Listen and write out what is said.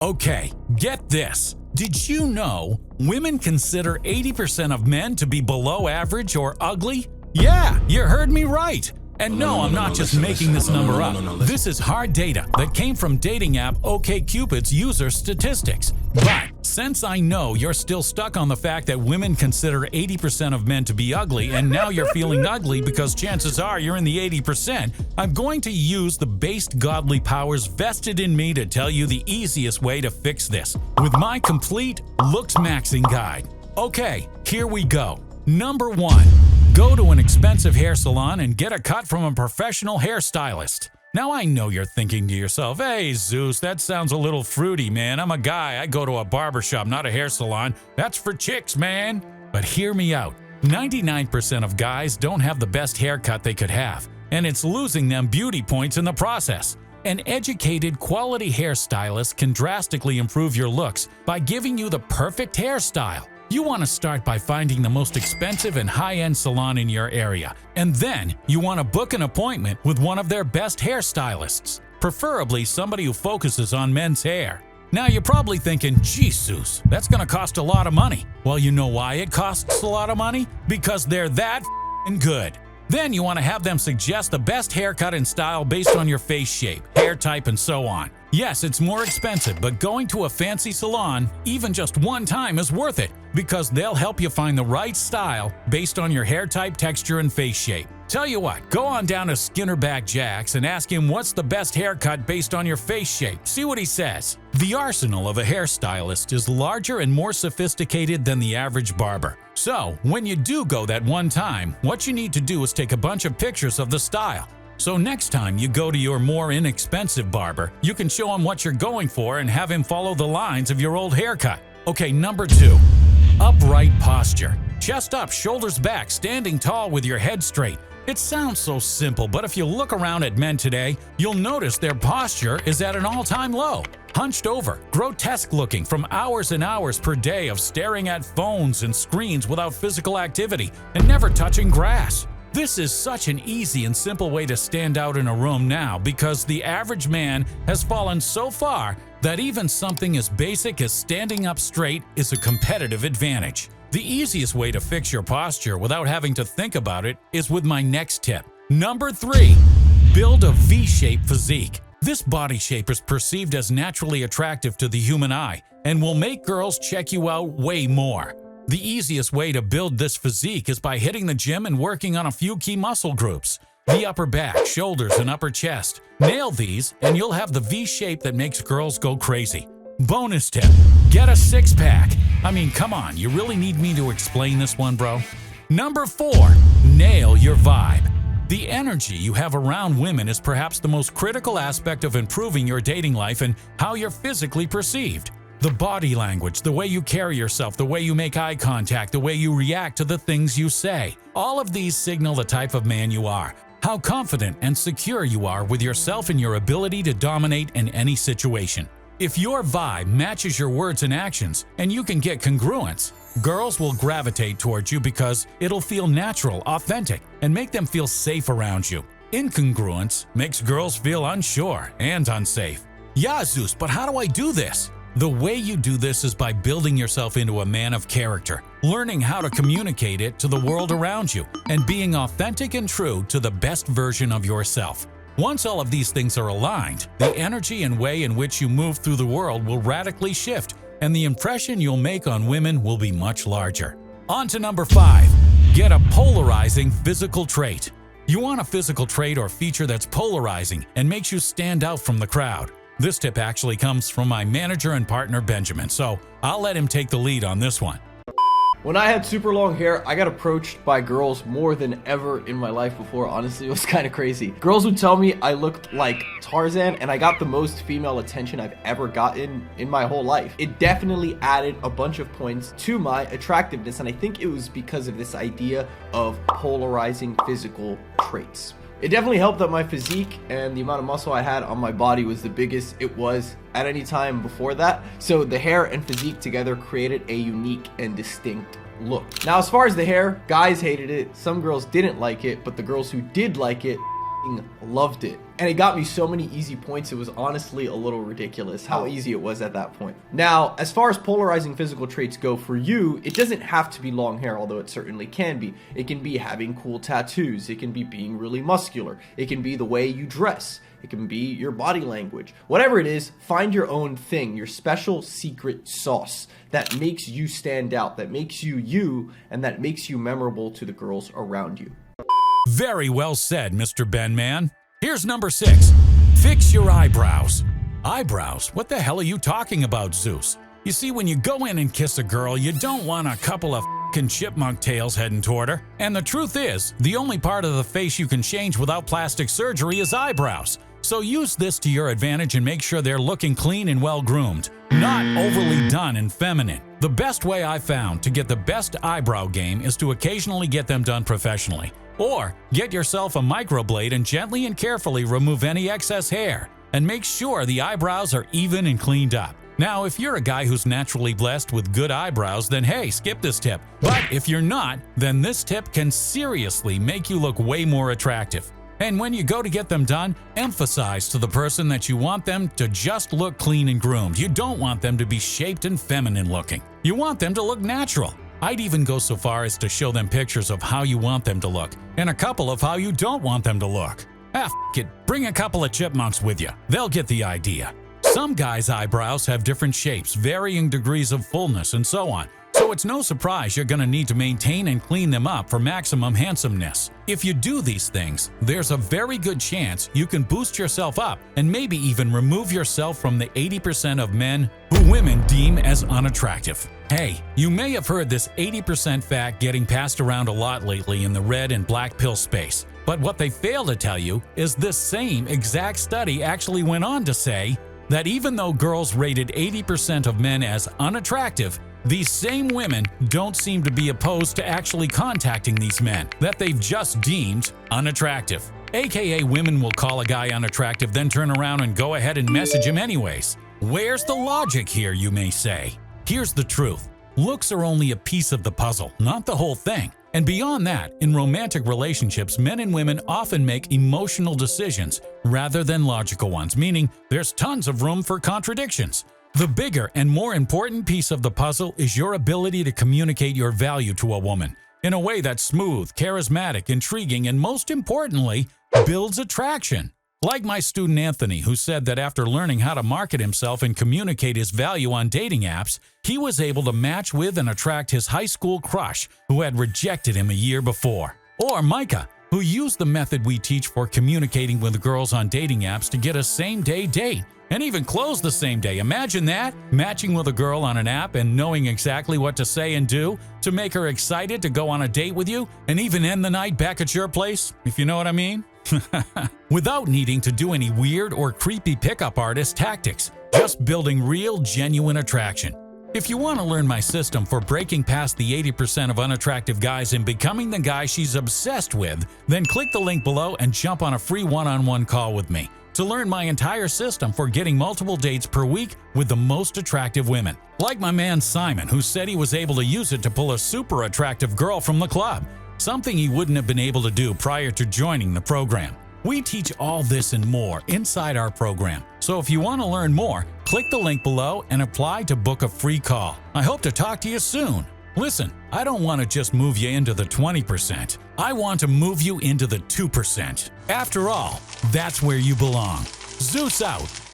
Okay, get this. Did you know women consider 80% of men to be below average or ugly? Yeah, you heard me right. And no, I'm not just making this number up. This is hard data that came from dating app OkCupid's user statistics. But since I know you're still stuck on the fact that women consider 80% of men to be ugly, and now you're feeling ugly because chances are you're in the 80%, I'm going to use the based godly powers vested in me to tell you the easiest way to fix this with my complete looks maxing guide. Okay, here we go. Number 1. Go to an expensive hair salon and get a cut from a professional hairstylist. Now I know you're thinking to yourself, hey Zeus, that sounds a little fruity, man. I'm a guy, I go to a barbershop, not a hair salon. That's for chicks, man. But hear me out. 99% of guys don't have the best haircut they could have, and it's losing them beauty points in the process. An educated, quality hairstylist can drastically improve your looks by giving you the perfect hairstyle. You want to start by finding the most expensive and high-end salon in your area, and then you want to book an appointment with one of their best hairstylists, preferably somebody who focuses on men's hair. Now you're probably thinking, Jesus, that's going to cost a lot of money. Well, you know why it costs a lot of money? Because they're that f***ing good. Then you want to have them suggest the best haircut and style based on your face shape, hair type, and so on. Yes, it's more expensive, but going to a fancy salon, even just one time, is worth it because they'll help you find the right style based on your hair type, texture, and face shape. Tell you what, go on down to Skinnerback Jack's and ask him what's the best haircut based on your face shape. See what he says. The arsenal of a hairstylist is larger and more sophisticated than the average barber. So, when you do go that one time, what you need to do is take a bunch of pictures of the style. So next time you go to your more inexpensive barber, you can show him what you're going for and have him follow the lines of your old haircut. Okay, number 2. Upright posture. Chest up, shoulders back, standing tall with your head straight. It sounds so simple, but if you look around at men today, you'll notice their posture is at an all-time low. Hunched over, grotesque looking from hours and hours per day of staring at phones and screens without physical activity and never touching grass. This is such an easy and simple way to stand out in a room now because the average man has fallen so far that even something as basic as standing up straight is a competitive advantage. The easiest way to fix your posture without having to think about it is with my next tip. Number 3. Build a V-shape physique. This body shape is perceived as naturally attractive to the human eye and will make girls check you out way more. The easiest way to build this physique is by hitting the gym and working on a few key muscle groups. The upper back, shoulders, and upper chest. Nail these and you'll have the V shape that makes girls go crazy. Bonus tip, get a six-pack. I mean, come on, you really need me to explain this one, bro? Number 4, nail your vibe. The energy you have around women is perhaps the most critical aspect of improving your dating life and how you're physically perceived. The body language, the way you carry yourself, the way you make eye contact, the way you react to the things you say. All of these signal the type of man you are, how confident and secure you are with yourself and your ability to dominate in any situation. If your vibe matches your words and actions, and you can get congruence, girls will gravitate towards you because it'll feel natural, authentic, and make them feel safe around you. Incongruence makes girls feel unsure and unsafe. Yeah, Zeus, but how do I do this? The way you do this is by building yourself into a man of character, learning how to communicate it to the world around you, and being authentic and true to the best version of yourself. Once all of these things are aligned, the energy and way in which you move through the world will radically shift, and the impression you'll make on women will be much larger. On to number 5. Get a polarizing physical trait. You want a physical trait or feature that's polarizing and makes you stand out from the crowd. This tip actually comes from my manager and partner Benjamin, so I'll let him take the lead on this one. When I had super long hair, I got approached by girls more than ever in my life before. Honestly, it was kind of crazy. Girls would tell me I looked like Tarzan, and I got the most female attention I've ever gotten in my whole life. It definitely added a bunch of points to my attractiveness, and I think it was because of this idea of polarizing physical traits. It definitely helped that my physique and the amount of muscle I had on my body was the biggest it was at any time before that. So the hair and physique together created a unique and distinct look. Now, as far as the hair, guys hated it. Some girls didn't like it, but the girls who did like it loved it. And it got me so many easy points, it was honestly a little ridiculous how easy it was at that point. Now, as far as polarizing physical traits go for you, it doesn't have to be long hair, although it certainly can be. It can be having cool tattoos, it can be being really muscular, it can be the way you dress, it can be your body language. Whatever it is, find your own thing, your special secret sauce that makes you stand out, that makes you you, and that makes you memorable to the girls around you. Very well said, Mr. Ben-Man. Here's number 6. Fix your eyebrows. Eyebrows? What the hell are you talking about, Zeus? You see, when you go in and kiss a girl, you don't want a couple of f***ing chipmunk tails heading toward her. And the truth is, the only part of the face you can change without plastic surgery is eyebrows. So use this to your advantage and make sure they're looking clean and well-groomed, not overly done and feminine. The best way I've found to get the best eyebrow game is to occasionally get them done professionally. Or get yourself a microblade and gently and carefully remove any excess hair, and make sure the eyebrows are even and cleaned up. Now, if you're a guy who's naturally blessed with good eyebrows, then hey, skip this tip. But if you're not, then this tip can seriously make you look way more attractive. And when you go to get them done, emphasize to the person that you want them to just look clean and groomed. You don't want them to be shaped and feminine looking. You want them to look natural. I'd even go so far as to show them pictures of how you want them to look, and a couple of how you don't want them to look. Ah, f*** it, bring a couple of chipmunks with you. They'll get the idea. Some guys' eyebrows have different shapes, varying degrees of fullness, and so on. So it's no surprise you're going to need to maintain and clean them up for maximum handsomeness. If you do these things, there's a very good chance you can boost yourself up and maybe even remove yourself from the 80% of men who women deem as unattractive. Hey, you may have heard this 80% fact getting passed around a lot lately in the red and black pill space. But what they fail to tell you is this same exact study actually went on to say that even though girls rated 80% of men as unattractive, these same women don't seem to be opposed to actually contacting these men that they've just deemed unattractive. AKA women will call a guy unattractive, then turn around and go ahead and message him anyways. Where's the logic here, you may say? Here's the truth. Looks are only a piece of the puzzle, not the whole thing. And beyond that, in romantic relationships, men and women often make emotional decisions rather than logical ones, meaning there's tons of room for contradictions. The bigger and more important piece of the puzzle is your ability to communicate your value to a woman in a way that's smooth, charismatic, intriguing, and most importantly, builds attraction. Like my student Anthony, who said that after learning how to market himself and communicate his value on dating apps, he was able to match with and attract his high school crush who had rejected him a year before. Or Micah, who used the method we teach for communicating with girls on dating apps to get a same-day date, and even close the same day. Imagine that, matching with a girl on an app and knowing exactly what to say and do to make her excited to go on a date with you and even end the night back at your place, if you know what I mean. Without needing to do any weird or creepy pickup artist tactics, just building real, genuine attraction. If you want to learn my system for breaking past the 80% of unattractive guys and becoming the guy she's obsessed with, then click the link below and jump on a free one-on-one call with me to learn my entire system for getting multiple dates per week with the most attractive women. Like my man Simon, who said he was able to use it to pull a super attractive girl from the club, something he wouldn't have been able to do prior to joining the program. We teach all this and more inside our program, so if you want to learn more, click the link below and apply to book a free call. I hope to talk to you soon. Listen, I don't want to just move you into the 20%. I want to move you into the 2%. After all, that's where you belong. Zeus out.